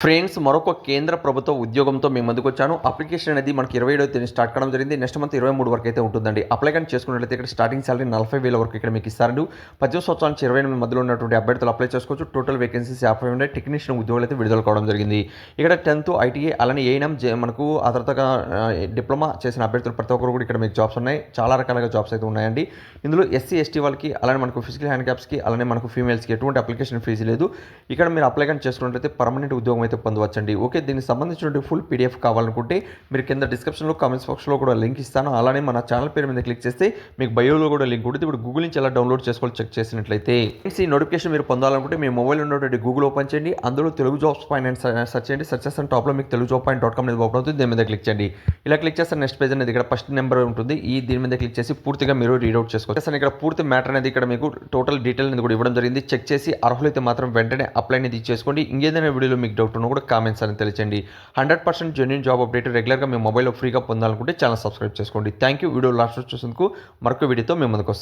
Friends మరొక కేంద్ర ప్రభుత్వ ఉద్యోగంతో మేము ముందుకొచ్చాను. అప్లికేషన్ అనేది మనకి 27వ తేదీ స్టార్ట్ కావడం జరిగింది. నెక్స్ట్ మంత్ 23 వరకు అయితే ఉంటుందండి. అప్లై కానీ చేసుకున్నట్లయితే ఇక్కడ స్టార్టింగ్ సాలరీ 40,000 వరకు ఇక్కడ మీకు ఇస్తారండి. 18 సంవత్సరాల నుంచి 28 మధ్యలో ఉన్నటువంటి అభ్యర్థులు అప్లై చేసుకోవచ్చు. టోటల్ వేకెన్సీస్ 50 ఉన్నాయి. టెక్నీషియన్ ఉద్యోగాలు అయితే విడుదల కావడం జరిగింది. ఇక్కడ 10th ఐటీఐ అలానే ఏఎన్ఎం మనకు ఆ తర్వాతగా డిప్లొమా చేసిన అభ్యర్థులు ప్రతి ఒక్కరు కూడా ఇక్కడ మీకు జాబ్స్ ఉన్నాయి. చాలా రకాలుగా జాబ్స్ అయితే ఉన్నాయండి. ఇందులో ఎస్సీ ఎస్టీ వాళ్ళకి అలానే మనకు ఫిజికల్ హ్యాండిక్యాప్స్కి అలానే మనకు ఫీమేల్స్కి ఎటువంటి అప్లికేషన్ ఫీజు లేదు. ఇక్కడ మీరు అప్లై కానీ చేసుకున్నట్లయితే పర్మనెంట్ ఉద్యోగం అయితే పొందవచ్చండి. ఓకే, దీనికి సంబంధించిన ఫుల్ పీడిఎఫ్ కావాలనుకుంటే మీరు కింద డిస్క్రిప్షన్లో కామెంట్స్ బాక్స్లో కూడా లింక్ ఇస్తాను. అలానే మన ఛానల్ పేరు మీద క్లిక్ చేస్తే మీకు బయోలో కూడా లింక్ ఉంటుంది. ఇప్పుడు గూగుల్ నుంచి ఎలా డౌన్లోడ్ చేసుకోవాలి చెక్ చేసినట్లయితే ఈ నోటిఫికేషన్ మీరు పొందాలనుకుంటే మీ మొబైల్ ఉన్నటువంటి గూగుల్ ఓపెన్ చేయండి. అందులో తెలుగు జాబ్స్ పాయింట్ సెర్చ్ చేయండి. సెర్చ్ చేసిన టాప్లో మీకు తెలుగు జాబ్ పాయింట్.com అనేది ఓపెన్ అవుతుంది. దీని మీద క్లిక్ చేయండి. ఇలా క్లిక్ చేస్తే నెక్స్ట్ పేజ్ అనేది ఇక్కడ ఫస్ట్ నెంబర్ ఉంటుంది. దీని మీద క్లిక్ చేసి పూర్తిగా మీరు రీడౌట్ చేసుకోవచ్చు. ఇక్కడ పూర్తి మ్యాటర్ అనేది ఇక్కడ మీకు టోటల్ డీటెయిల్ అనేది కూడా ఇవ్వడం జరిగింది. చెక్ చేసి అర్హులైతే మాత్రం వెంటనే అప్లై అనేది చేసుకోండి. ఇంకేదైనా వీడియోలో మీకు డౌట్ ఉన్నా కూడా కామెంట్స్ అని తెలియజేయండి. 100% జెన్యూన్ జాబ్ అప్డేట్ రెగ్యులర్గా మీ మొబైల్లో ఫ్రీగా పొందాలనుకుంటే ఛానల్ సబ్స్క్రైబ్ చేసుకోండి. Thank you. వీడియో లాస్ట్ చూసేందుకు మరొక వీడియోతో మేము ముందుకు వస్తాం.